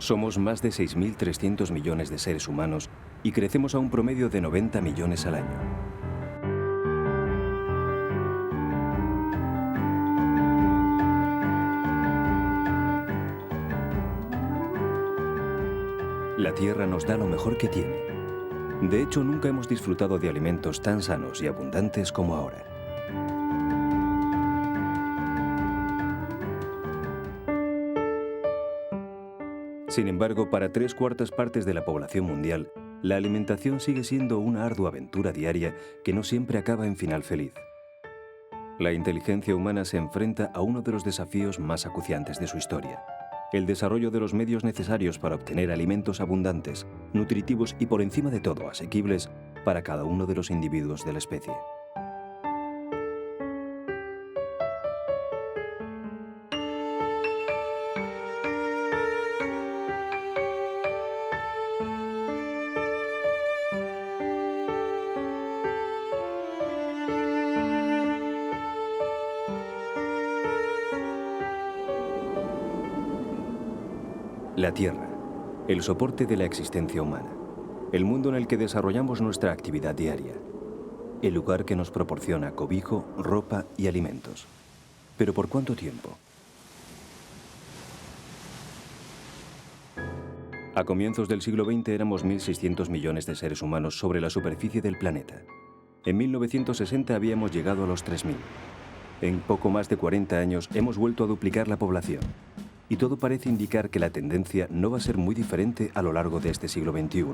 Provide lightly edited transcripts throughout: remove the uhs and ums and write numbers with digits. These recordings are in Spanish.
Somos más de 6.300 millones de seres humanos y crecemos a un promedio de 90 millones al año. La Tierra nos da lo mejor que tiene. De hecho, nunca hemos disfrutado de alimentos tan sanos y abundantes como ahora. Sin embargo, para 3/4 partes de la población mundial, la alimentación sigue siendo una ardua aventura diaria que no siempre acaba en final feliz. La inteligencia humana se enfrenta a uno de los desafíos más acuciantes de su historia: el desarrollo de los medios necesarios para obtener alimentos abundantes, nutritivos y por encima de todo asequibles para cada uno de los individuos de la especie. La Tierra, el soporte de la existencia humana, el mundo en el que desarrollamos nuestra actividad diaria, el lugar que nos proporciona cobijo, ropa y alimentos. ¿Pero por cuánto tiempo? A comienzos del siglo XX éramos 1.600 millones de seres humanos sobre la superficie del planeta. En 1960 habíamos llegado a los 3.000. En poco más de 40 años hemos vuelto a duplicar la población. Y todo parece indicar que la tendencia no va a ser muy diferente a lo largo de este siglo XXI.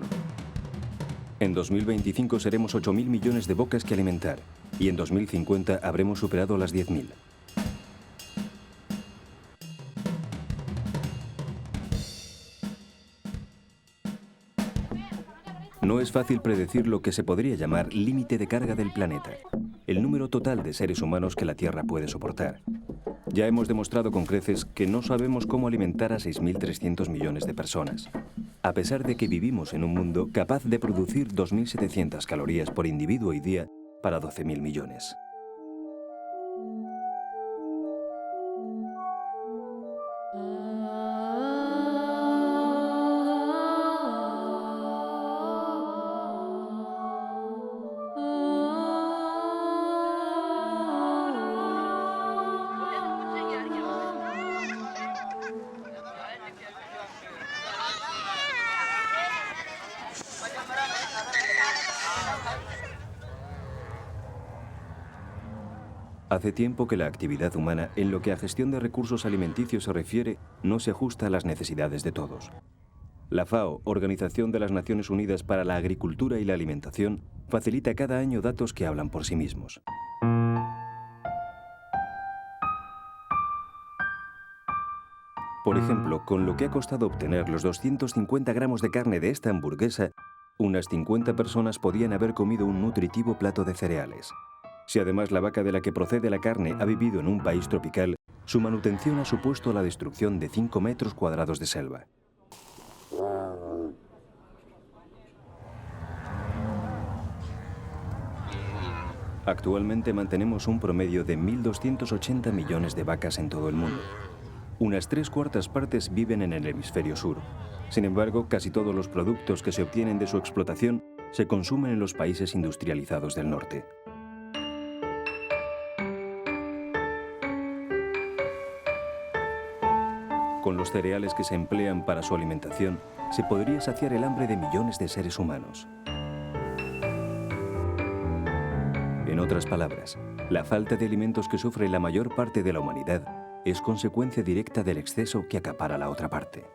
En 2025 seremos 8.000 millones de bocas que alimentar, y en 2050 habremos superado las 10.000. No es fácil predecir lo que se podría llamar límite de carga del planeta, el número total de seres humanos que la Tierra puede soportar. Ya hemos demostrado con creces que no sabemos cómo alimentar a 6.300 millones de personas, a pesar de que vivimos en un mundo capaz de producir 2.700 calorías por individuo y día para 12.000 millones. Hace tiempo que la actividad humana, en lo que a gestión de recursos alimenticios se refiere, no se ajusta a las necesidades de todos. La FAO, Organización de las Naciones Unidas para la Agricultura y la Alimentación, facilita cada año datos que hablan por sí mismos. Por ejemplo, con lo que ha costado obtener los 250 gramos de carne de esta hamburguesa, unas 50 personas podían haber comido un nutritivo plato de cereales. Si además la vaca de la que procede la carne ha vivido en un país tropical, su manutención ha supuesto la destrucción de 5 metros cuadrados de selva. Actualmente mantenemos un promedio de 1.280 millones de vacas en todo el mundo. Unas 3/4 partes viven en el hemisferio sur. Sin embargo, casi todos los productos que se obtienen de su explotación se consumen en los países industrializados del norte. Con los cereales que se emplean para su alimentación, se podría saciar el hambre de millones de seres humanos. En otras palabras, la falta de alimentos que sufre la mayor parte de la humanidad es consecuencia directa del exceso que acapara la otra parte.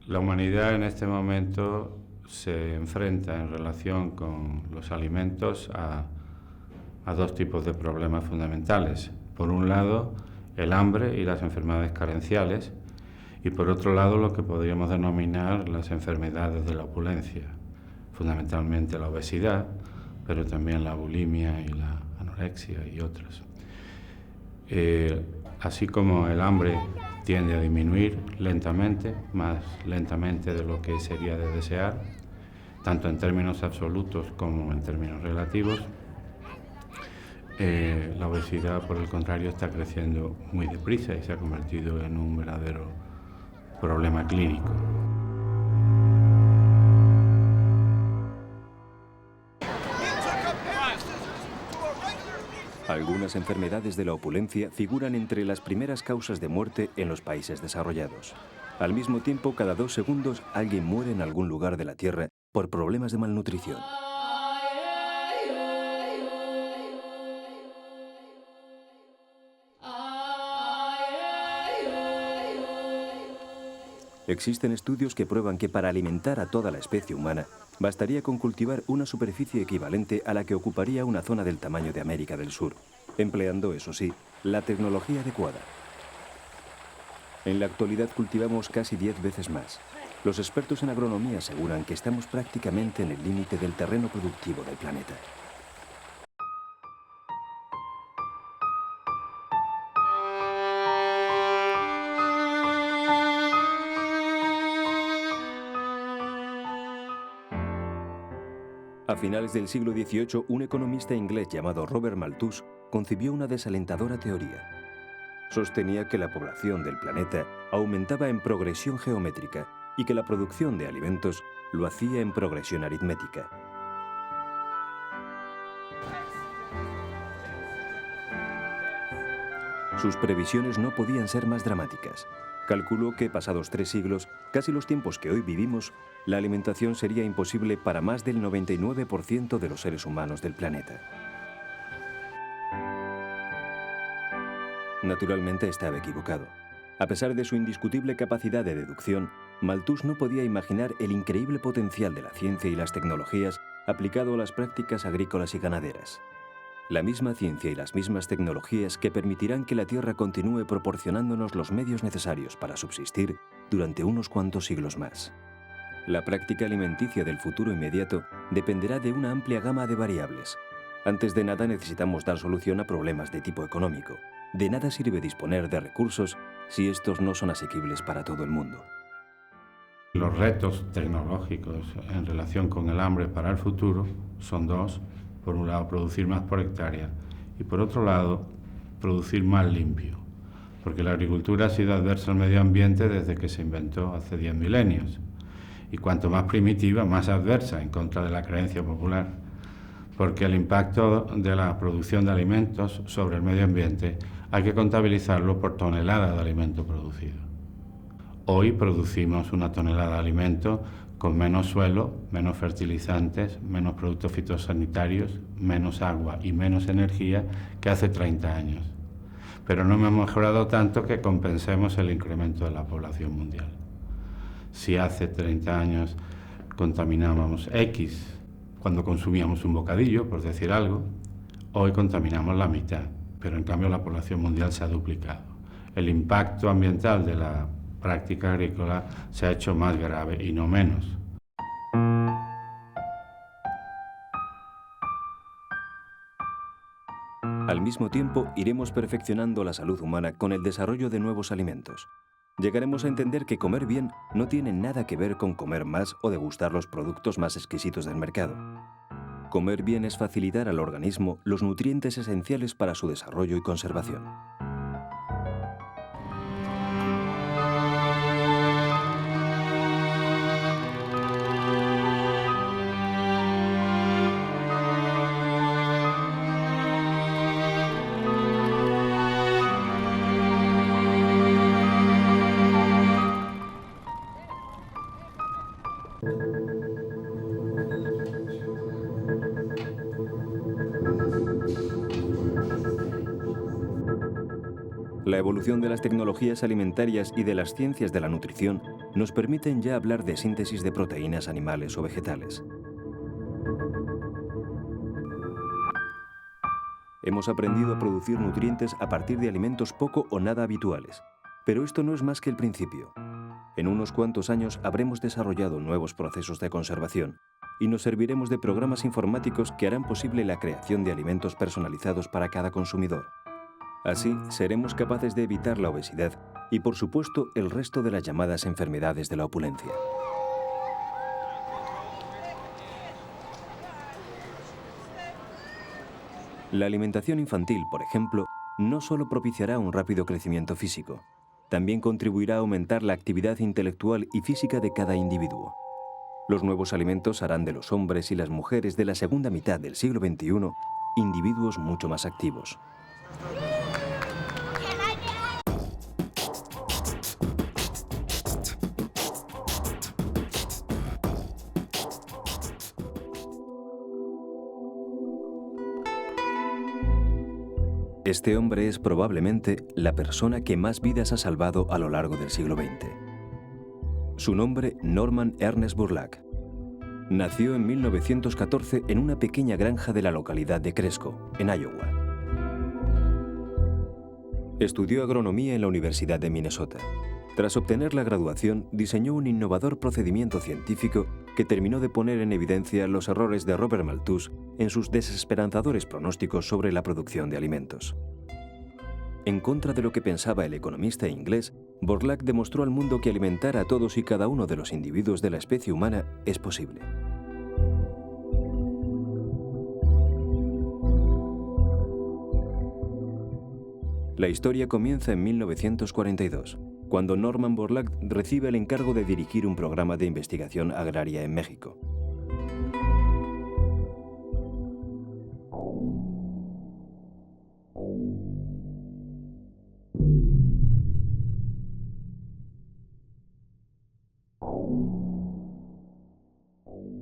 La humanidad en este momento se enfrenta en relación con los alimentos a dos tipos de problemas fundamentales. Por un lado, el hambre y las enfermedades carenciales, y por otro lado lo que podríamos denominar las enfermedades de la opulencia, fundamentalmente la obesidad, pero también la bulimia y la anorexia y otras. Así como el hambre tiende a disminuir lentamente, más lentamente de lo que sería de desear, tanto en términos absolutos como en términos relativos, la obesidad, por el contrario, está creciendo muy deprisa y se ha convertido en un verdadero problema clínico. Algunas enfermedades de la opulencia figuran entre las primeras causas de muerte en los países desarrollados. Al mismo tiempo, cada 2 segundos alguien muere en algún lugar de la Tierra por problemas de malnutrición. Existen estudios que prueban que para alimentar a toda la especie humana, bastaría con cultivar una superficie equivalente a la que ocuparía una zona del tamaño de América del Sur, empleando, eso sí, la tecnología adecuada. En la actualidad cultivamos casi 10 veces más. Los expertos en agronomía aseguran que estamos prácticamente en el límite del terreno productivo del planeta. A finales del siglo XVIII, un economista inglés llamado Robert Malthus concibió una desalentadora teoría. Sostenía que la población del planeta aumentaba en progresión geométrica y que la producción de alimentos lo hacía en progresión aritmética. Sus previsiones no podían ser más dramáticas. Calculó que, pasados 3 siglos, casi los tiempos que hoy vivimos, la alimentación sería imposible para más del 99% de los seres humanos del planeta. Naturalmente estaba equivocado. A pesar de su indiscutible capacidad de deducción, Malthus no podía imaginar el increíble potencial de la ciencia y las tecnologías aplicado a las prácticas agrícolas y ganaderas. La misma ciencia y las mismas tecnologías que permitirán que la Tierra continúe proporcionándonos los medios necesarios para subsistir durante unos cuantos siglos más. La práctica alimenticia del futuro inmediato dependerá de una amplia gama de variables. Antes de nada necesitamos dar solución a problemas de tipo económico. De nada sirve disponer de recursos si estos no son asequibles para todo el mundo. Los retos tecnológicos en relación con el hambre para el futuro son 2. Por un lado, producir más por hectárea y por otro lado, producir más limpio. Porque la agricultura ha sido adversa al medio ambiente desde que se inventó hace 10 milenios. Y cuanto más primitiva, más adversa en contra de la creencia popular. Porque el impacto de la producción de alimentos sobre el medio ambiente hay que contabilizarlo por tonelada de alimento producido. Hoy producimos una tonelada de alimento con menos suelo, menos fertilizantes, menos productos fitosanitarios, menos agua y menos energía que hace 30 años. Pero no hemos mejorado tanto que compensemos el incremento de la población mundial. Si hace 30 años contaminábamos X cuando consumíamos un bocadillo, por decir algo, hoy contaminamos la mitad, pero en cambio la población mundial se ha duplicado. El impacto ambiental de la práctica agrícola se ha hecho más grave y no menos. Al mismo tiempo, iremos perfeccionando la salud humana con el desarrollo de nuevos alimentos. Llegaremos a entender que comer bien no tiene nada que ver con comer más o degustar los productos más exquisitos del mercado. Comer bien es facilitar al organismo los nutrientes esenciales para su desarrollo y conservación. La evolución de las tecnologías alimentarias y de las ciencias de la nutrición nos permiten ya hablar de síntesis de proteínas animales o vegetales. Hemos aprendido a producir nutrientes a partir de alimentos poco o nada habituales, pero esto no es más que el principio. En unos cuantos años habremos desarrollado nuevos procesos de conservación y nos serviremos de programas informáticos que harán posible la creación de alimentos personalizados para cada consumidor. Así, seremos capaces de evitar la obesidad y, por supuesto, el resto de las llamadas enfermedades de la opulencia. La alimentación infantil, por ejemplo, no solo propiciará un rápido crecimiento físico, también contribuirá a aumentar la actividad intelectual y física de cada individuo. Los nuevos alimentos harán de los hombres y las mujeres de la segunda mitad del siglo XXI individuos mucho más activos. Este hombre es probablemente la persona que más vidas ha salvado a lo largo del siglo XX. Su nombre, Norman Ernest Borlaug. Nació en 1914 en una pequeña granja de la localidad de Cresco, en Iowa. Estudió agronomía en la Universidad de Minnesota. Tras obtener la graduación, diseñó un innovador procedimiento científico que terminó de poner en evidencia los errores de Robert Malthus en sus desesperanzadores pronósticos sobre la producción de alimentos. En contra de lo que pensaba el economista inglés, Borlaug demostró al mundo que alimentar a todos y cada uno de los individuos de la especie humana es posible. La historia comienza en 1942, cuando Norman Borlaug recibe el encargo de dirigir un programa de investigación agraria en México.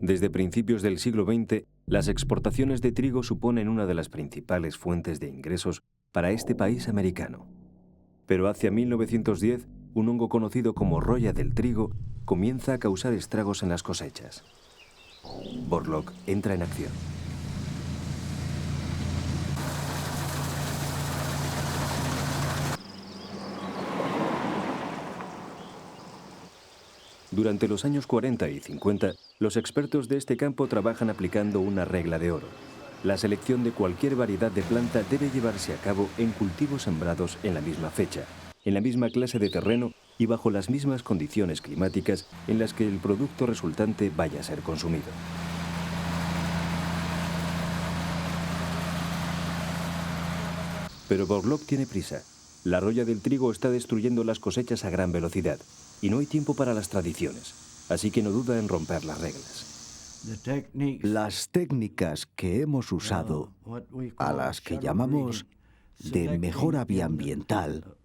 Desde principios del siglo XX, las exportaciones de trigo suponen una de las principales fuentes de ingresos para este país americano. Pero hacia 1910, un hongo conocido como roya del trigo comienza a causar estragos en las cosechas. Borlaug entra en acción. Durante los años 40 y 50, los expertos de este campo trabajan aplicando una regla de oro. La selección de cualquier variedad de planta debe llevarse a cabo en cultivos sembrados en la misma fecha, en la misma clase de terreno y bajo las mismas condiciones climáticas en las que el producto resultante vaya a ser consumido. Pero Borlaug tiene prisa. La roya del trigo está destruyendo las cosechas a gran velocidad y no hay tiempo para las tradiciones, así que no duda en romper las reglas. Las técnicas que hemos usado, a las que llamamos de mejora bioambiental,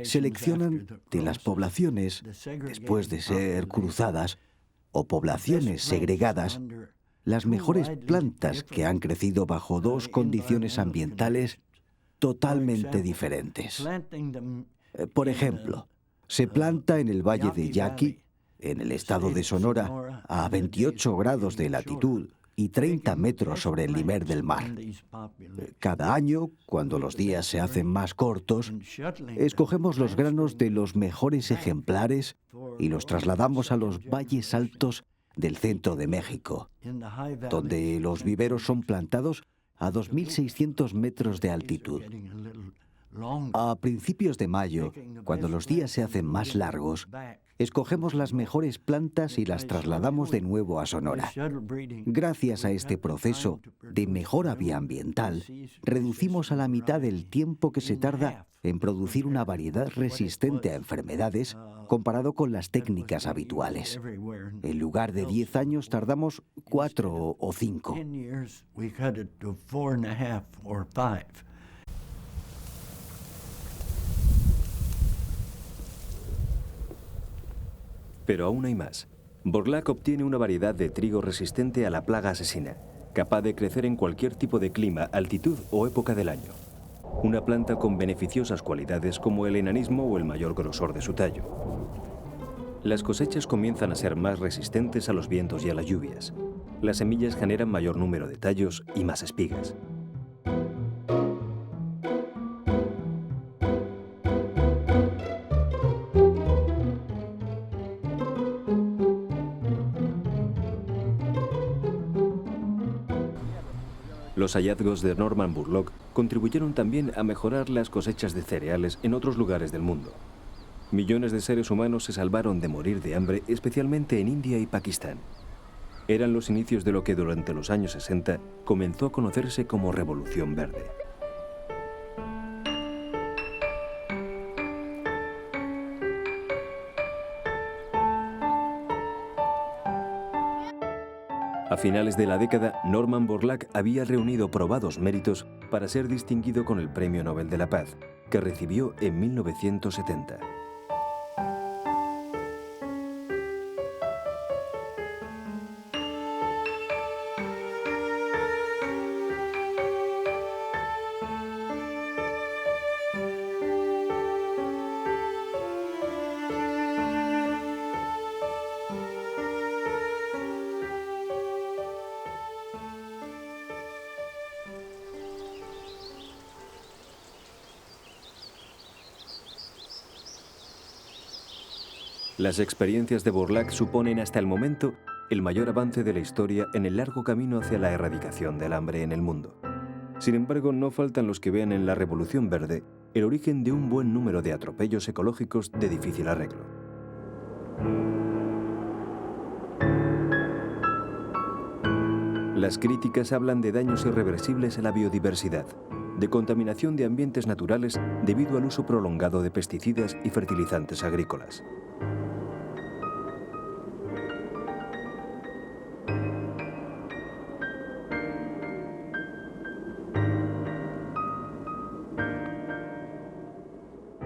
seleccionan de las poblaciones, después de ser cruzadas, o poblaciones segregadas, las mejores plantas que han crecido bajo dos condiciones ambientales totalmente diferentes. Por ejemplo, se planta en el valle de Yaqui, en el estado de Sonora, a 28 grados de latitud y 30 metros sobre el nivel del mar. Cada año, cuando los días se hacen más cortos, escogemos los granos de los mejores ejemplares y los trasladamos a los valles altos del centro de México, donde los viveros son plantados a 2.600 metros de altitud. A principios de mayo, cuando los días se hacen más largos, escogemos las mejores plantas y las trasladamos de nuevo a Sonora. Gracias a este proceso de mejora bioambiental, reducimos a la mitad el tiempo que se tarda en producir una variedad resistente a enfermedades comparado con las técnicas habituales. En lugar de 10 años, tardamos 4 o 5. Pero aún hay más. Borlaug obtiene una variedad de trigo resistente a la plaga asesina, capaz de crecer en cualquier tipo de clima, altitud o época del año. Una planta con beneficiosas cualidades como el enanismo o el mayor grosor de su tallo. Las cosechas comienzan a ser más resistentes a los vientos y a las lluvias. Las semillas generan mayor número de tallos y más espigas. Los hallazgos de Norman Borlaug contribuyeron también a mejorar las cosechas de cereales en otros lugares del mundo. Millones de seres humanos se salvaron de morir de hambre, especialmente en India y Pakistán. Eran los inicios de lo que durante los años 60 comenzó a conocerse como Revolución Verde. A finales de la década, Norman Borlaug había reunido probados méritos para ser distinguido con el Premio Nobel de la Paz, que recibió en 1970. Las experiencias de Borlaug suponen hasta el momento el mayor avance de la historia en el largo camino hacia la erradicación del hambre en el mundo. Sin embargo, no faltan los que vean en la Revolución Verde el origen de un buen número de atropellos ecológicos de difícil arreglo. Las críticas hablan de daños irreversibles a la biodiversidad, de contaminación de ambientes naturales debido al uso prolongado de pesticidas y fertilizantes agrícolas.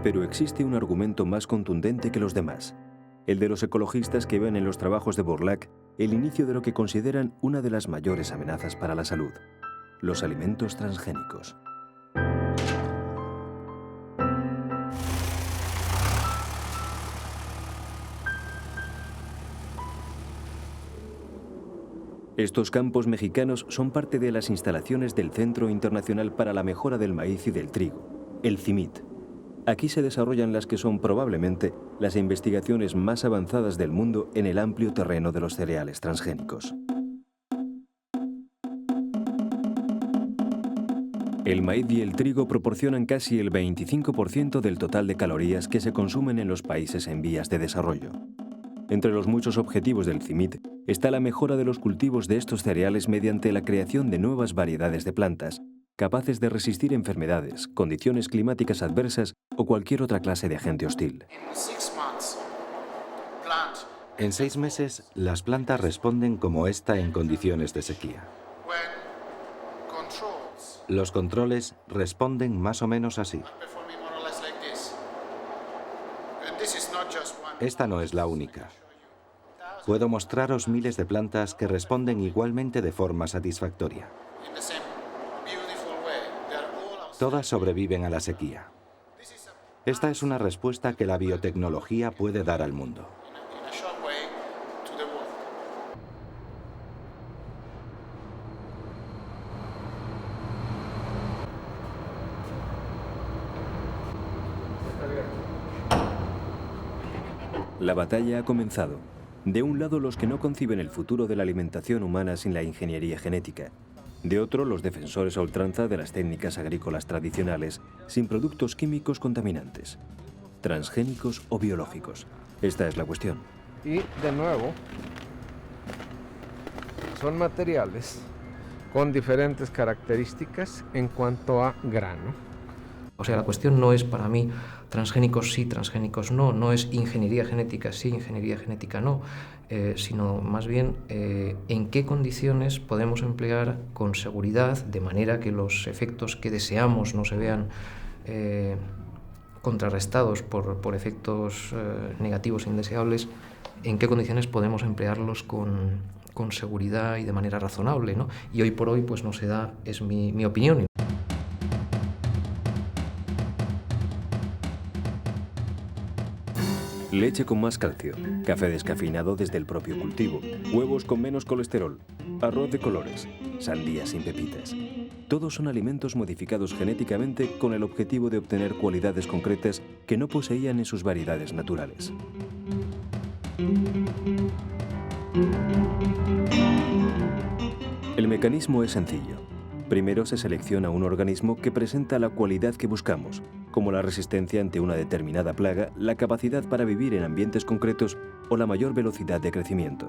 Pero existe un argumento más contundente que los demás, el de los ecologistas que ven en los trabajos de Borlaug el inicio de lo que consideran una de las mayores amenazas para la salud: los alimentos transgénicos. Estos campos mexicanos son parte de las instalaciones del Centro Internacional para la Mejora del Maíz y del Trigo, el CIMIT. Aquí se desarrollan las que son probablemente las investigaciones más avanzadas del mundo en el amplio terreno de los cereales transgénicos. El maíz y el trigo proporcionan casi el 25% del total de calorías que se consumen en los países en vías de desarrollo. Entre los muchos objetivos del CIMIT está la mejora de los cultivos de estos cereales mediante la creación de nuevas variedades de plantas, capaces de resistir enfermedades, condiciones climáticas adversas o cualquier otra clase de agente hostil. En 6 meses, las plantas responden como esta en condiciones de sequía. Los controles responden más o menos así. Esta no es la única. Puedo mostraros miles de plantas que responden igualmente de forma satisfactoria. Todas sobreviven a la sequía. Esta es una respuesta que la biotecnología puede dar al mundo. La batalla ha comenzado. De un lado, los que no conciben el futuro de la alimentación humana sin la ingeniería genética. De otro, los defensores a ultranza de las técnicas agrícolas tradicionales sin productos químicos contaminantes. Transgénicos o biológicos. Esta es la cuestión. Y, de nuevo, son materiales con diferentes características en cuanto a grano. O sea, la cuestión no es para mí transgénicos sí, transgénicos no, no es ingeniería genética sí, ingeniería genética no, sino más bien en qué condiciones podemos emplear con seguridad, de manera que los efectos que deseamos no se vean contrarrestados por efectos negativos indeseables, en qué condiciones podemos emplearlos con seguridad y de manera razonable, ¿no? Y hoy por hoy pues no se da, es mi opinión. Leche con más calcio, café descafeinado desde el propio cultivo, huevos con menos colesterol, arroz de colores, sandías sin pepitas. Todos son alimentos modificados genéticamente con el objetivo de obtener cualidades concretas que no poseían en sus variedades naturales. El mecanismo es sencillo. Primero se selecciona un organismo que presenta la cualidad que buscamos, como la resistencia ante una determinada plaga, la capacidad para vivir en ambientes concretos o la mayor velocidad de crecimiento.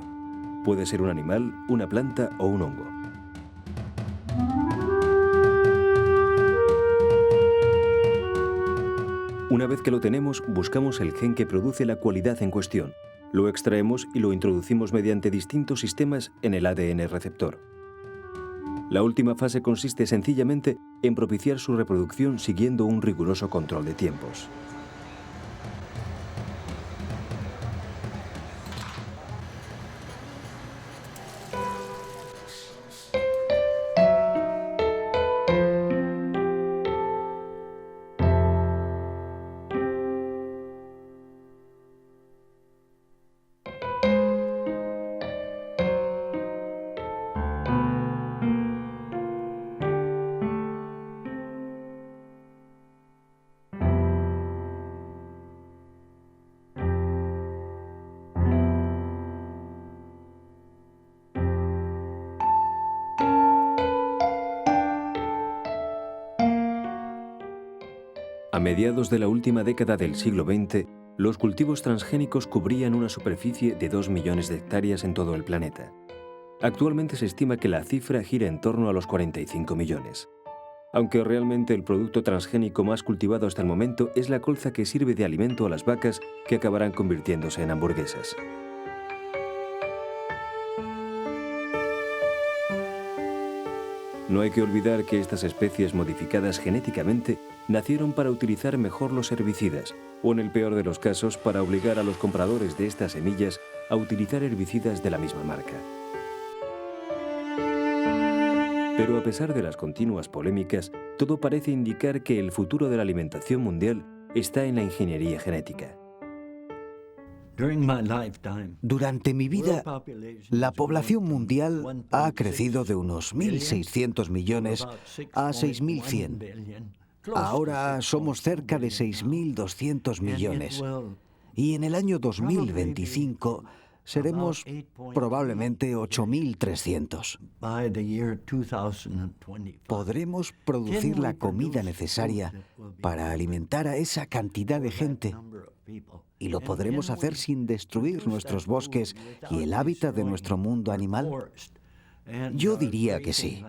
Puede ser un animal, una planta o un hongo. Una vez que lo tenemos, buscamos el gen que produce la cualidad en cuestión, Lo extraemos y lo introducimos mediante distintos sistemas en el ADN receptor. La última fase consiste sencillamente en propiciar su reproducción siguiendo un riguroso control de tiempos. A mediados de la última década del siglo XX, los cultivos transgénicos cubrían una superficie de 2 millones de hectáreas en todo el planeta. Actualmente se estima que la cifra gira en torno a los 45 millones. Aunque realmente el producto transgénico más cultivado hasta el momento es la colza que sirve de alimento a las vacas que acabarán convirtiéndose en hamburguesas. No hay que olvidar que estas especies modificadas genéticamente nacieron para utilizar mejor los herbicidas, o en el peor de los casos, para obligar a los compradores de estas semillas a utilizar herbicidas de la misma marca. Pero a pesar de las continuas polémicas, todo parece indicar que el futuro de la alimentación mundial está en la ingeniería genética. Durante mi vida, la población mundial ha crecido de unos 1.600 millones a 6.100. Ahora somos cerca de 6.200 millones. Y en el año 2025 seremos probablemente 8.300. Podremos producir la comida necesaria para alimentar a esa cantidad de gente. Y lo podremos hacer sin destruir nuestros bosques y el hábitat de nuestro mundo animal. Yo diría que sí.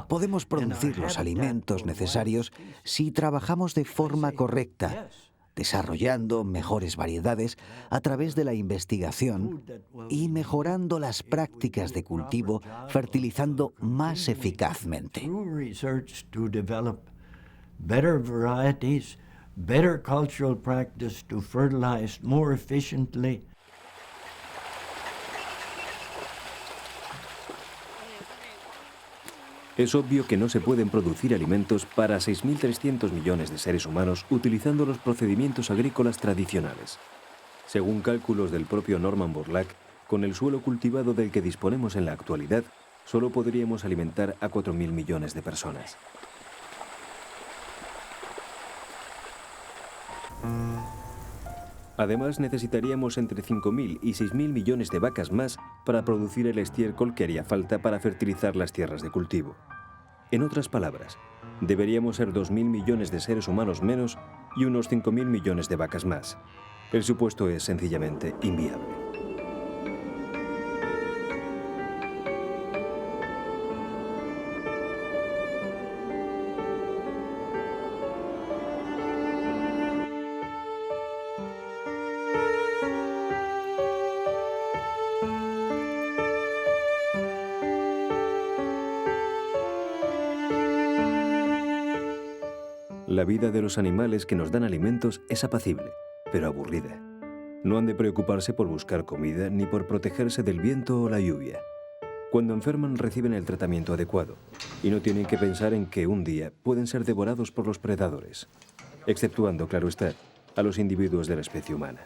Podemos producir los alimentos necesarios si trabajamos de forma correcta, desarrollando mejores variedades a través de la investigación y mejorando las prácticas de cultivo, fertilizando más eficazmente. Better cultural practice to fertilize more efficiently. Es obvio que no se pueden producir alimentos para 6.300 millones de seres humanos utilizando los procedimientos agrícolas tradicionales. Según cálculos del propio Norman Borlaug, con el suelo cultivado del que disponemos en la actualidad, solo podríamos alimentar a 4.000 millones de personas. Además, necesitaríamos entre 5.000 y 6.000 millones de vacas más para producir el estiércol que haría falta para fertilizar las tierras de cultivo. En otras palabras, deberíamos ser 2.000 millones de seres humanos menos y unos 5.000 millones de vacas más. El supuesto es sencillamente inviable. La vida de los animales que nos dan alimentos es apacible, pero aburrida. No han de preocuparse por buscar comida ni por protegerse del viento o la lluvia. Cuando enferman reciben el tratamiento adecuado y no tienen que pensar en que un día pueden ser devorados por los predadores, exceptuando, claro está, a los individuos de la especie humana.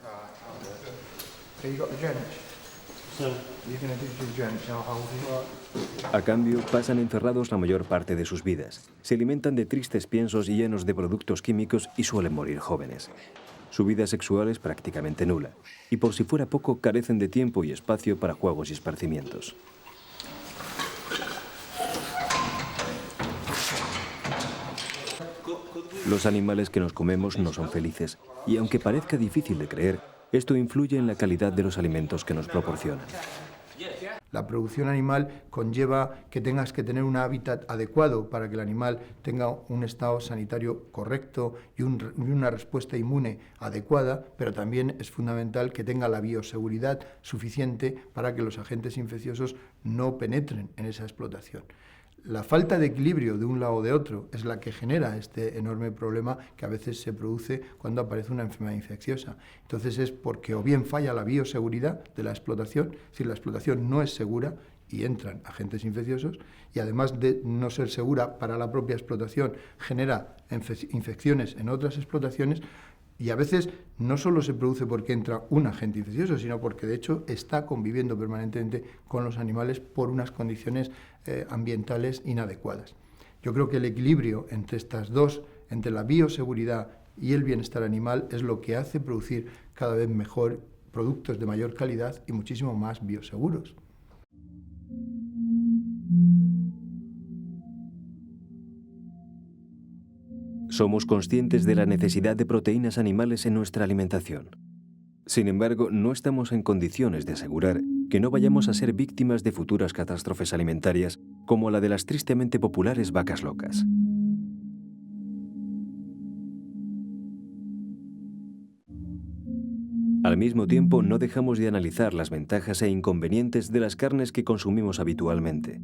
A cambio, pasan encerrados la mayor parte de sus vidas. Se alimentan de tristes piensos llenos de productos químicos y suelen morir jóvenes. Su vida sexual es prácticamente nula, y por si fuera poco, carecen de tiempo y espacio para juegos y esparcimientos. Los animales que nos comemos no son felices, y aunque parezca difícil de creer, esto influye en la calidad de los alimentos que nos proporcionan. La producción animal conlleva que tengas que tener un hábitat adecuado para que el animal tenga un estado sanitario correcto y una respuesta inmune adecuada, pero también es fundamental que tenga la bioseguridad suficiente para que los agentes infecciosos no penetren en esa explotación. La falta de equilibrio de un lado o de otro es la que genera este enorme problema que a veces se produce cuando aparece una enfermedad infecciosa. Entonces es porque o bien falla la bioseguridad de la explotación, es decir, la explotación no es segura y entran agentes infecciosos, y además de no ser segura para la propia explotación, genera infecciones en otras explotaciones, y a veces no solo se produce porque entra un agente infeccioso, sino porque de hecho está conviviendo permanentemente con los animales por unas condiciones ambientales inadecuadas. Yo creo que el equilibrio entre estas dos, entre la bioseguridad y el bienestar animal, es lo que hace producir cada vez mejor productos de mayor calidad y muchísimo más bioseguros. Somos conscientes de la necesidad de proteínas animales en nuestra alimentación. Sin embargo, no estamos en condiciones de asegurar que no vayamos a ser víctimas de futuras catástrofes alimentarias como la de las tristemente populares vacas locas. Al mismo tiempo, no dejamos de analizar las ventajas e inconvenientes de las carnes que consumimos habitualmente,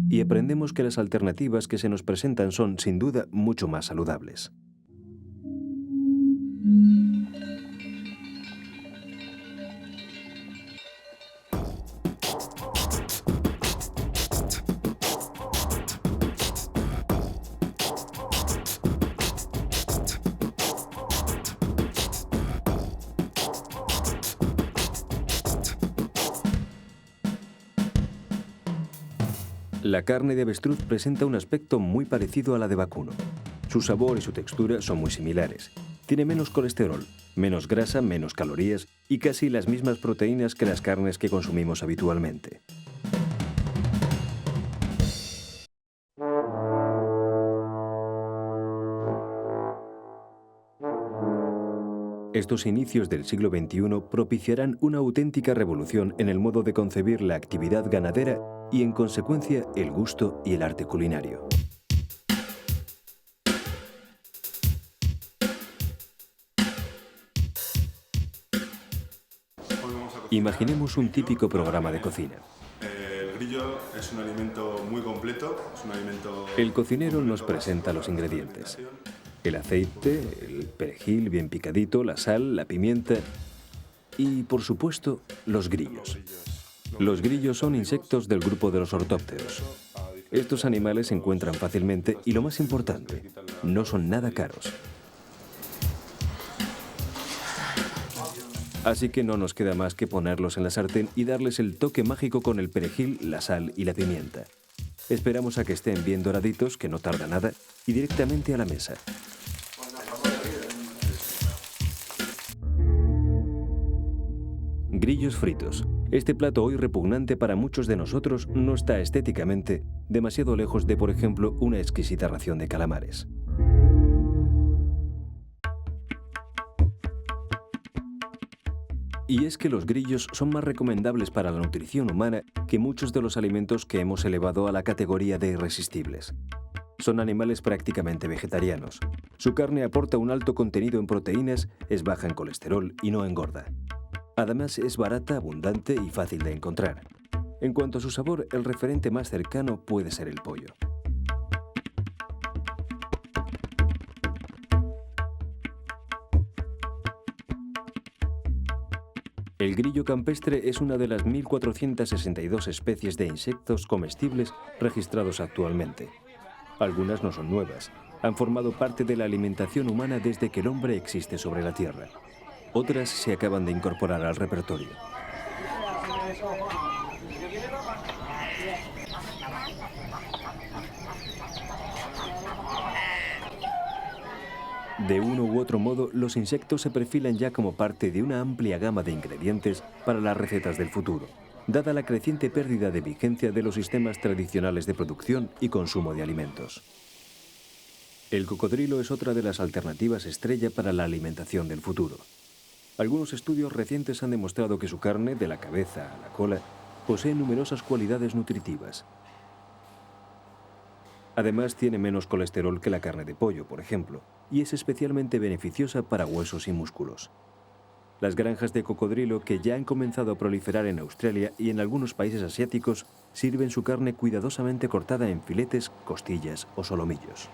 y aprendemos que las alternativas que se nos presentan son, sin duda, mucho más saludables. La carne de avestruz presenta un aspecto muy parecido a la de vacuno. Su sabor y su textura son muy similares. Tiene menos colesterol, menos grasa, menos calorías y casi las mismas proteínas que las carnes que consumimos habitualmente. Estos inicios del siglo XXI propiciarán una auténtica revolución en el modo de concebir la actividad ganadera y, en consecuencia, el gusto y el arte culinario. Imaginemos un típico programa de cocina. El grillo es un alimento muy completo, es un alimento... El cocinero nos presenta los ingredientes. El aceite, el perejil bien picadito, la sal, la pimienta y, por supuesto, los grillos. Los grillos son insectos del grupo de los ortópteros. Estos animales se encuentran fácilmente y, lo más importante, no son nada caros. Así que no nos queda más que ponerlos en la sartén y darles el toque mágico con el perejil, la sal y la pimienta. Esperamos a que estén bien doraditos, que no tarda nada, y directamente a la mesa. Grillos fritos. Este plato, hoy repugnante para muchos de nosotros, no está estéticamente demasiado lejos de, por ejemplo, una exquisita ración de calamares. Y es que los grillos son más recomendables para la nutrición humana que muchos de los alimentos que hemos elevado a la categoría de irresistibles. Son animales prácticamente vegetarianos. Su carne aporta un alto contenido en proteínas, es baja en colesterol y no engorda. Además, es barata, abundante y fácil de encontrar. En cuanto a su sabor, el referente más cercano puede ser el pollo. El grillo campestre es una de las 1.462 especies de insectos comestibles registrados actualmente. Algunas no son nuevas, han formado parte de la alimentación humana desde que el hombre existe sobre la Tierra. Otras se acaban de incorporar al repertorio. De uno u otro modo, los insectos se perfilan ya como parte de una amplia gama de ingredientes para las recetas del futuro, dada la creciente pérdida de vigencia de los sistemas tradicionales de producción y consumo de alimentos. El cocodrilo es otra de las alternativas estrella para la alimentación del futuro. Algunos estudios recientes han demostrado que su carne, de la cabeza a la cola, posee numerosas cualidades nutritivas. Además, tiene menos colesterol que la carne de pollo, por ejemplo, y es especialmente beneficiosa para huesos y músculos. Las granjas de cocodrilo, que ya han comenzado a proliferar en Australia y en algunos países asiáticos, sirven su carne cuidadosamente cortada en filetes, costillas o solomillos.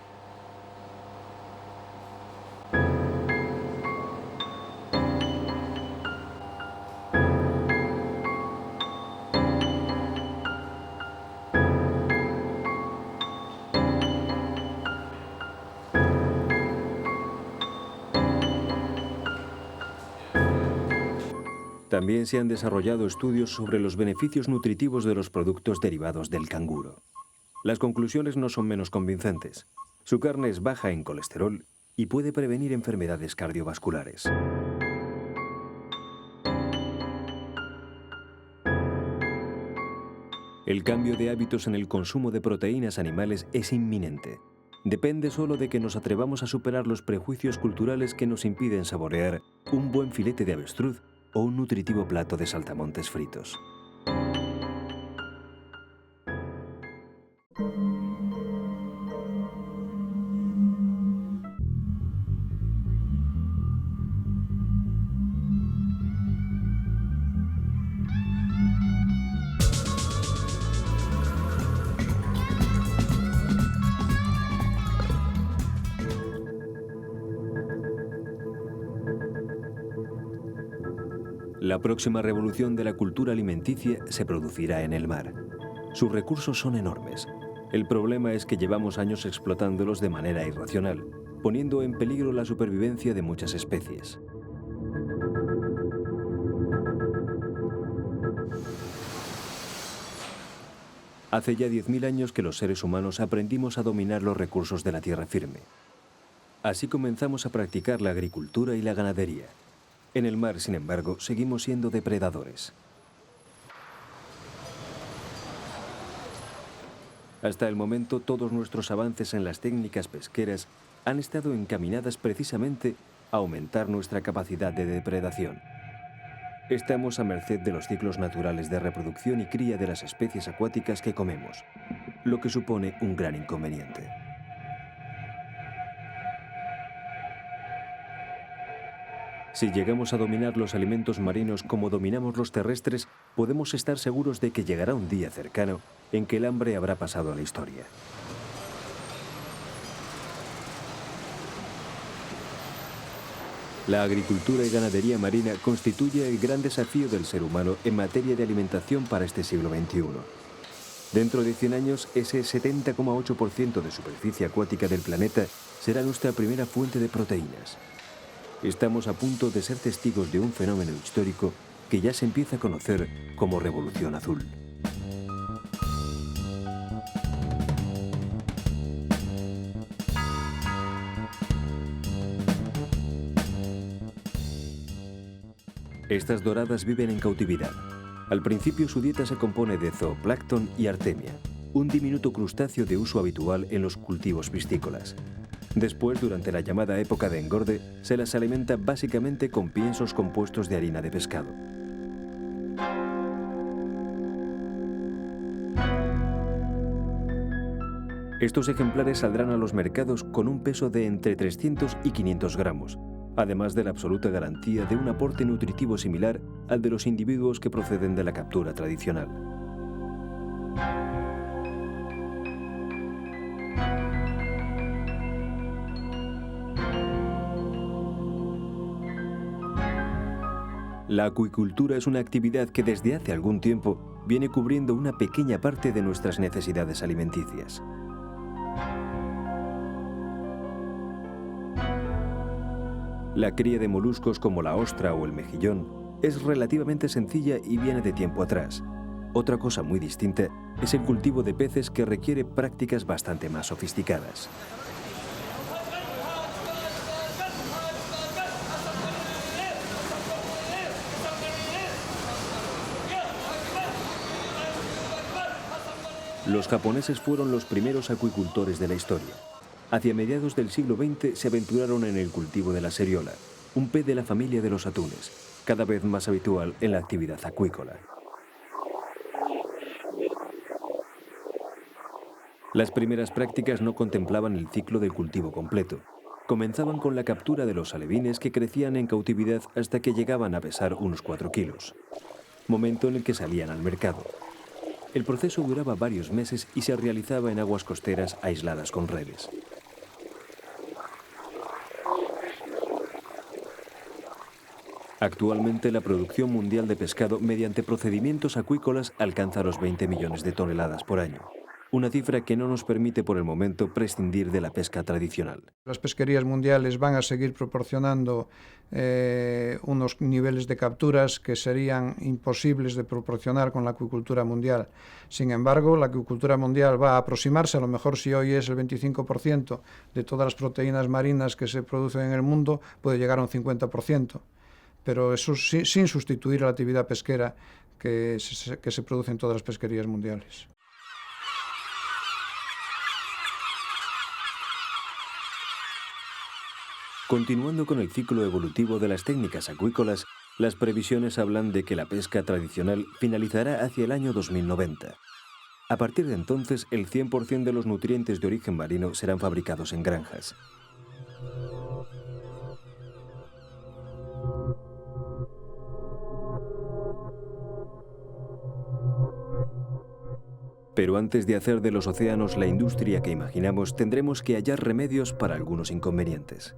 También se han desarrollado estudios sobre los beneficios nutritivos de los productos derivados del canguro. Las conclusiones no son menos convincentes. Su carne es baja en colesterol y puede prevenir enfermedades cardiovasculares. El cambio de hábitos en el consumo de proteínas animales es inminente. Depende solo de que nos atrevamos a superar los prejuicios culturales que nos impiden saborear un buen filete de avestruz o un nutritivo plato de saltamontes fritos. La próxima revolución de la cultura alimenticia se producirá en el mar. Sus recursos son enormes. El problema es que llevamos años explotándolos de manera irracional, poniendo en peligro la supervivencia de muchas especies. Hace ya 10.000 años que los seres humanos aprendimos a dominar los recursos de la tierra firme. Así comenzamos a practicar la agricultura y la ganadería. En el mar, sin embargo, seguimos siendo depredadores. Hasta el momento, todos nuestros avances en las técnicas pesqueras han estado encaminadas precisamente a aumentar nuestra capacidad de depredación. Estamos a merced de los ciclos naturales de reproducción y cría de las especies acuáticas que comemos, lo que supone un gran inconveniente. Si llegamos a dominar los alimentos marinos como dominamos los terrestres, podemos estar seguros de que llegará un día cercano en que el hambre habrá pasado a la historia. La agricultura y ganadería marina constituye el gran desafío del ser humano en materia de alimentación para este siglo XXI. Dentro de 100 años, ese 70,8% de superficie acuática del planeta será nuestra primera fuente de proteínas. Estamos a punto de ser testigos de un fenómeno histórico que ya se empieza a conocer como Revolución Azul. Estas doradas viven en cautividad. Al principio su dieta se compone de zooplancton y artemia, un diminuto crustáceo de uso habitual en los cultivos piscícolas. Después, durante la llamada época de engorde, se las alimenta básicamente con piensos compuestos de harina de pescado. Estos ejemplares saldrán a los mercados con un peso de entre 300 y 500 gramos, además de la absoluta garantía de un aporte nutritivo similar al de los individuos que proceden de la captura tradicional. La acuicultura es una actividad que desde hace algún tiempo viene cubriendo una pequeña parte de nuestras necesidades alimenticias. La cría de moluscos como la ostra o el mejillón es relativamente sencilla y viene de tiempo atrás. Otra cosa muy distinta es el cultivo de peces, que requiere prácticas bastante más sofisticadas. Los japoneses fueron los primeros acuicultores de la historia. Hacia mediados del siglo XX se aventuraron en el cultivo de la seriola, un pez de la familia de los atunes, cada vez más habitual en la actividad acuícola. Las primeras prácticas no contemplaban el ciclo del cultivo completo. Comenzaban con la captura de los alevines que crecían en cautividad hasta que llegaban a pesar unos 4 kilos, momento en el que salían al mercado. El proceso duraba varios meses y se realizaba en aguas costeras aisladas con redes. Actualmente la producción mundial de pescado mediante procedimientos acuícolas alcanza los 20 millones de toneladas por año. Una cifra que no nos permite por el momento prescindir de la pesca tradicional. Las pesquerías mundiales van a seguir proporcionando unos niveles de capturas que serían imposibles de proporcionar con la acuicultura mundial. Sin embargo, la acuicultura mundial va a aproximarse, a lo mejor si hoy es el 25% de todas las proteínas marinas que se producen en el mundo, puede llegar a un 50%. Pero eso sin sustituir a la actividad pesquera que se produce en todas las pesquerías mundiales. Continuando con el ciclo evolutivo de las técnicas acuícolas, las previsiones hablan de que la pesca tradicional finalizará hacia el año 2090. A partir de entonces, el 100% de los nutrientes de origen marino serán fabricados en granjas. Pero antes de hacer de los océanos la industria que imaginamos, tendremos que hallar remedios para algunos inconvenientes.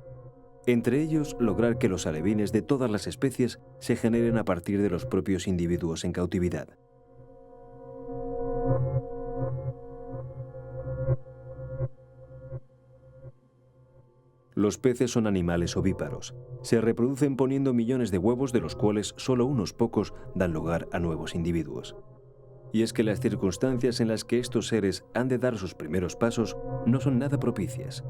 Entre ellos, lograr que los alevines de todas las especies se generen a partir de los propios individuos en cautividad. Los peces son animales ovíparos. Se reproducen poniendo millones de huevos, de los cuales solo unos pocos dan lugar a nuevos individuos. Y es que las circunstancias en las que estos seres han de dar sus primeros pasos no son nada propicias.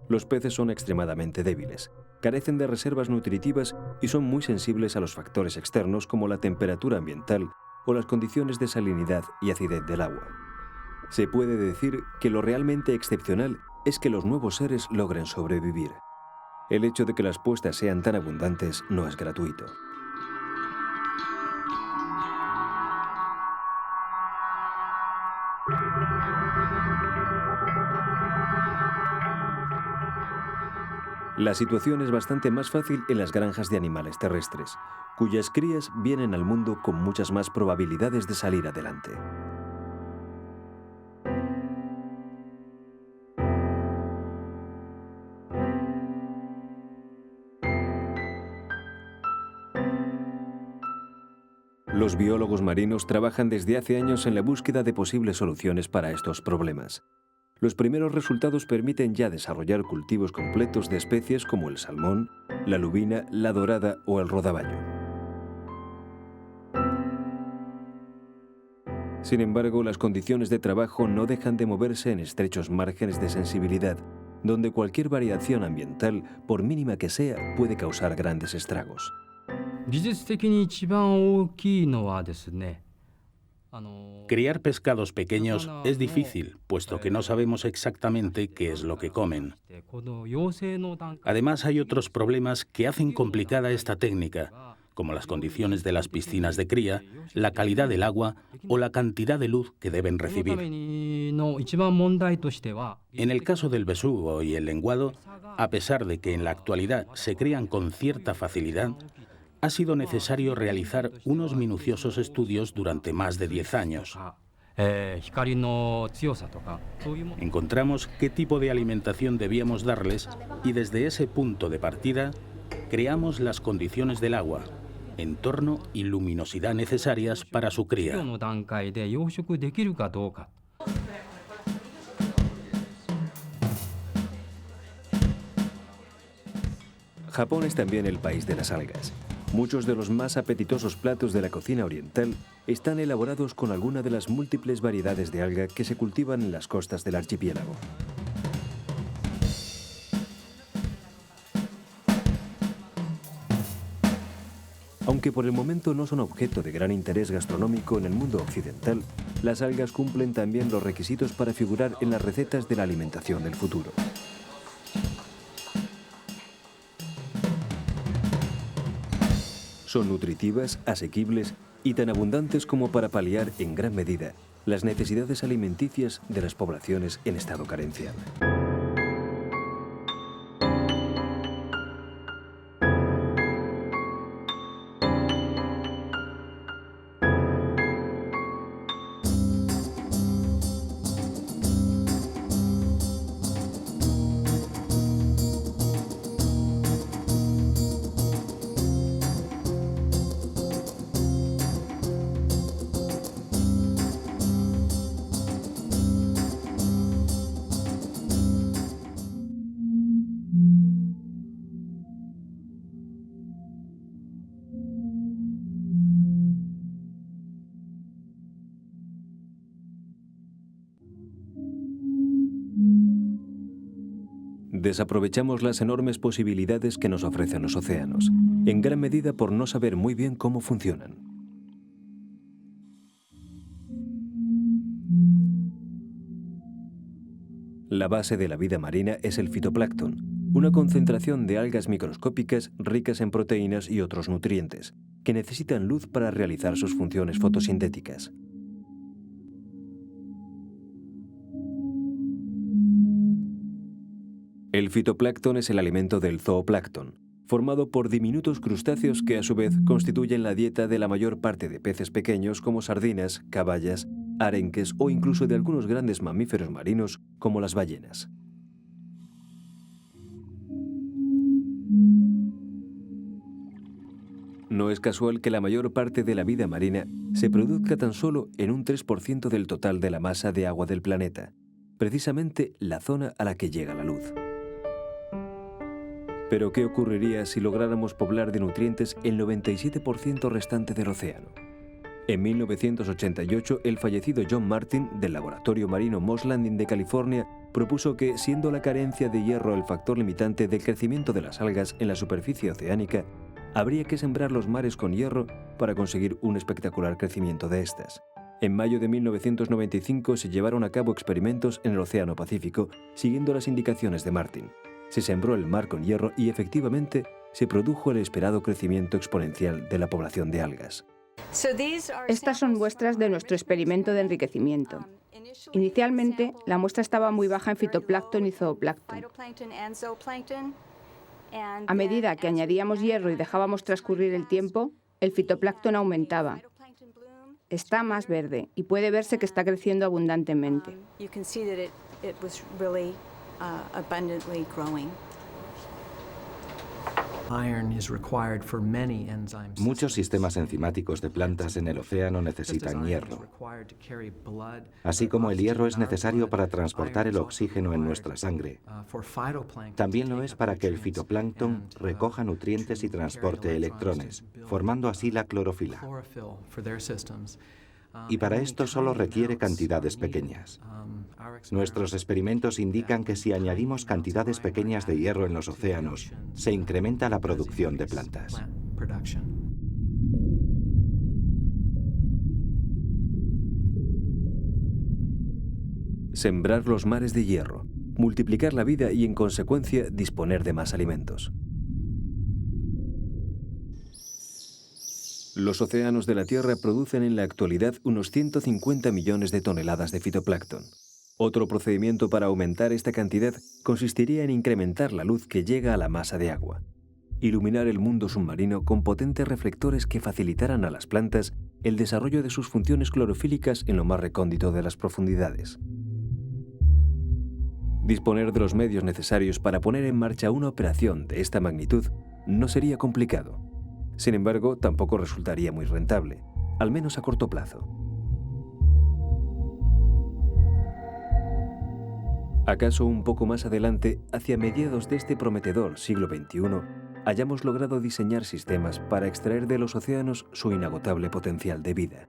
Los peces son extremadamente débiles, carecen de reservas nutritivas y son muy sensibles a los factores externos como la temperatura ambiental o las condiciones de salinidad y acidez del agua. Se puede decir que lo realmente excepcional es que los nuevos seres logren sobrevivir. El hecho de que las puestas sean tan abundantes no es gratuito. La situación es bastante más fácil en las granjas de animales terrestres, cuyas crías vienen al mundo con muchas más probabilidades de salir adelante. Los biólogos marinos trabajan desde hace años en la búsqueda de posibles soluciones para estos problemas. Los primeros resultados permiten ya desarrollar cultivos completos de especies como el salmón, la lubina, la dorada o el rodaballo. Sin embargo, las condiciones de trabajo no dejan de moverse en estrechos márgenes de sensibilidad, donde cualquier variación ambiental, por mínima que sea, puede causar grandes estragos. Criar pescados pequeños es difícil, puesto que no sabemos exactamente qué es lo que comen. Además, hay otros problemas que hacen complicada esta técnica, como las condiciones de las piscinas de cría, la calidad del agua o la cantidad de luz que deben recibir. En el caso del besugo y el lenguado, a pesar de que en la actualidad se crían con cierta facilidad, ha sido necesario realizar unos minuciosos estudios durante más de 10 años. Encontramos qué tipo de alimentación debíamos darles y desde ese punto de partida creamos las condiciones del agua, entorno y luminosidad necesarias para su cría. Japón es también el país de las algas. Muchos de los más apetitosos platos de la cocina oriental están elaborados con alguna de las múltiples variedades de alga que se cultivan en las costas del archipiélago. Aunque por el momento no son objeto de gran interés gastronómico en el mundo occidental, las algas cumplen también los requisitos para figurar en las recetas de la alimentación del futuro. Son nutritivas, asequibles y tan abundantes como para paliar en gran medida las necesidades alimenticias de las poblaciones en estado carencial. Desaprovechamos las enormes posibilidades que nos ofrecen los océanos, en gran medida por no saber muy bien cómo funcionan. La base de la vida marina es el fitoplancton, una concentración de algas microscópicas ricas en proteínas y otros nutrientes, que necesitan luz para realizar sus funciones fotosintéticas. El fitoplancton es el alimento del zooplancton, formado por diminutos crustáceos que a su vez constituyen la dieta de la mayor parte de peces pequeños como sardinas, caballas, arenques o incluso de algunos grandes mamíferos marinos como las ballenas. No es casual que la mayor parte de la vida marina se produzca tan solo en un 3% del total de la masa de agua del planeta, precisamente la zona a la que llega la luz. Pero ¿qué ocurriría si lográramos poblar de nutrientes el 97% restante del océano? En 1988, el fallecido John Martin, del laboratorio marino Moss Landing de California, propuso que, siendo la carencia de hierro el factor limitante del crecimiento de las algas en la superficie oceánica, habría que sembrar los mares con hierro para conseguir un espectacular crecimiento de estas. En mayo de 1995 se llevaron a cabo experimentos en el Océano Pacífico, siguiendo las indicaciones de Martin. Se sembró el mar con hierro y efectivamente se produjo el esperado crecimiento exponencial de la población de algas. Estas son muestras de nuestro experimento de enriquecimiento. Inicialmente, la muestra estaba muy baja en fitoplancton y zooplancton. A medida que añadíamos hierro y dejábamos transcurrir el tiempo, el fitoplancton aumentaba. Está más verde y puede verse que está creciendo abundantemente. Muchos sistemas enzimáticos de plantas en el océano necesitan hierro. Así como el hierro es necesario para transportar el oxígeno en nuestra sangre, también lo es para que el fitoplancton recoja nutrientes y transporte electrones, formando así la clorofila. Y para esto solo requiere cantidades pequeñas. Nuestros experimentos indican que si añadimos cantidades pequeñas de hierro en los océanos, se incrementa la producción de plantas. Sembrar los mares de hierro, multiplicar la vida y, en consecuencia, disponer de más alimentos. Los océanos de la Tierra producen en la actualidad unos 150 millones de toneladas de fitoplancton. Otro procedimiento para aumentar esta cantidad consistiría en incrementar la luz que llega a la masa de agua. Iluminar el mundo submarino con potentes reflectores que facilitaran a las plantas el desarrollo de sus funciones clorofílicas en lo más recóndito de las profundidades. Disponer de los medios necesarios para poner en marcha una operación de esta magnitud no sería complicado. Sin embargo, tampoco resultaría muy rentable, al menos a corto plazo. ¿Acaso un poco más adelante, hacia mediados de este prometedor siglo XXI, hayamos logrado diseñar sistemas para extraer de los océanos su inagotable potencial de vida?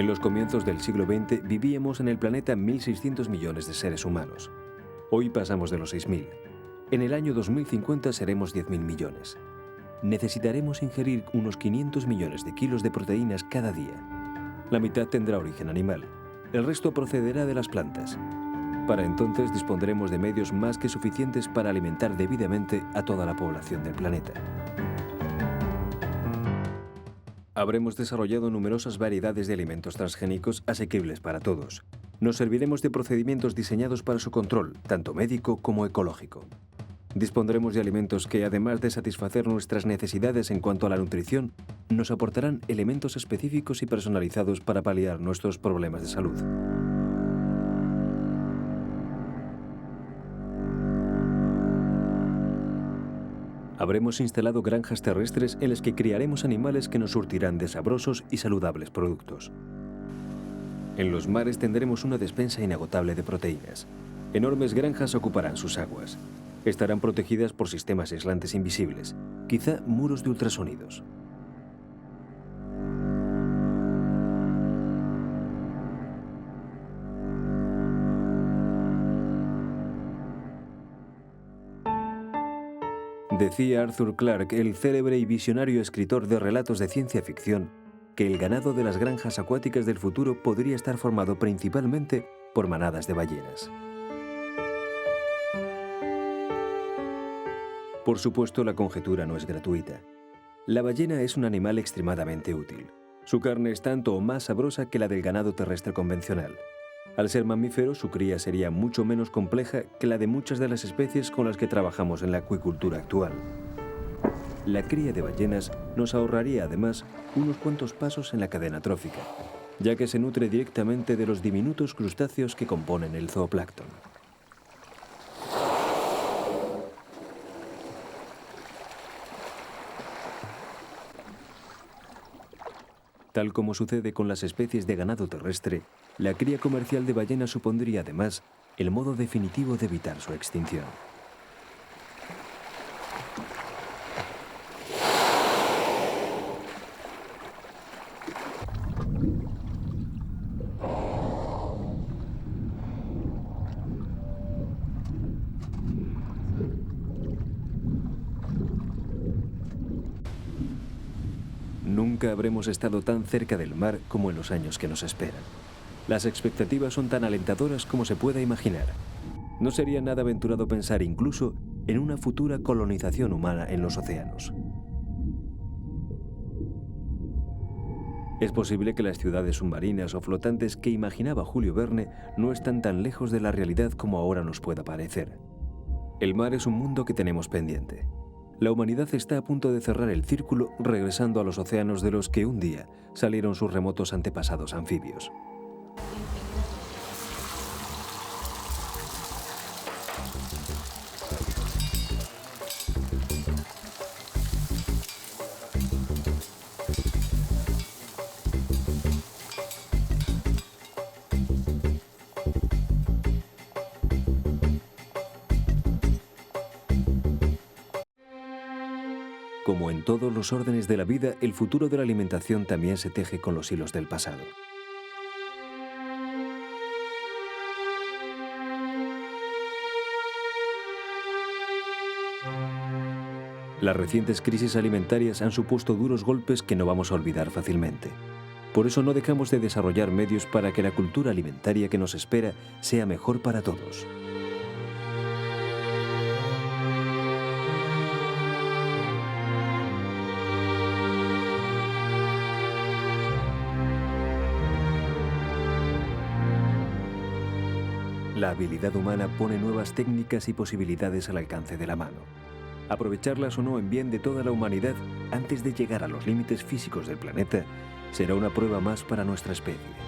En los comienzos del siglo XX vivíamos en el planeta 1.600 millones de seres humanos. Hoy pasamos de los 6.000. En el año 2050 seremos 10.000 millones. Necesitaremos ingerir unos 500 millones de kilos de proteínas cada día. La mitad tendrá origen animal, el resto procederá de las plantas. Para entonces dispondremos de medios más que suficientes para alimentar debidamente a toda la población del planeta. Habremos desarrollado numerosas variedades de alimentos transgénicos asequibles para todos. Nos serviremos de procedimientos diseñados para su control, tanto médico como ecológico. Dispondremos de alimentos que, además de satisfacer nuestras necesidades en cuanto a la nutrición, nos aportarán elementos específicos y personalizados para paliar nuestros problemas de salud. Habremos instalado granjas terrestres en las que criaremos animales que nos surtirán de sabrosos y saludables productos. En los mares tendremos una despensa inagotable de proteínas. Enormes granjas ocuparán sus aguas. Estarán protegidas por sistemas aislantes invisibles, quizá muros de ultrasonidos. Decía Arthur Clarke, el célebre y visionario escritor de relatos de ciencia ficción, que el ganado de las granjas acuáticas del futuro podría estar formado principalmente por manadas de ballenas. Por supuesto, la conjetura no es gratuita. La ballena es un animal extremadamente útil. Su carne es tanto o más sabrosa que la del ganado terrestre convencional. Al ser mamífero, su cría sería mucho menos compleja que la de muchas de las especies con las que trabajamos en la acuicultura actual. La cría de ballenas nos ahorraría, además, unos cuantos pasos en la cadena trófica, ya que se nutre directamente de los diminutos crustáceos que componen el zooplancton. Tal como sucede con las especies de ganado terrestre, la cría comercial de ballenas supondría, además, el modo definitivo de evitar su extinción. Nunca habremos estado tan cerca del mar como en los años que nos esperan. Las expectativas son tan alentadoras como se pueda imaginar. No sería nada aventurado pensar incluso en una futura colonización humana en los océanos. Es posible que las ciudades submarinas o flotantes que imaginaba Julio Verne no están tan lejos de la realidad como ahora nos pueda parecer. El mar es un mundo que tenemos pendiente. La humanidad está a punto de cerrar el círculo regresando a los océanos de los que un día salieron sus remotos antepasados anfibios. Como en todos los órdenes de la vida, el futuro de la alimentación también se teje con los hilos del pasado. Las recientes crisis alimentarias han supuesto duros golpes que no vamos a olvidar fácilmente. Por eso no dejamos de desarrollar medios para que la cultura alimentaria que nos espera sea mejor para todos. La habilidad humana pone nuevas técnicas y posibilidades al alcance de la mano. Aprovecharlas o no en bien de toda la humanidad antes de llegar a los límites físicos del planeta será una prueba más para nuestra especie.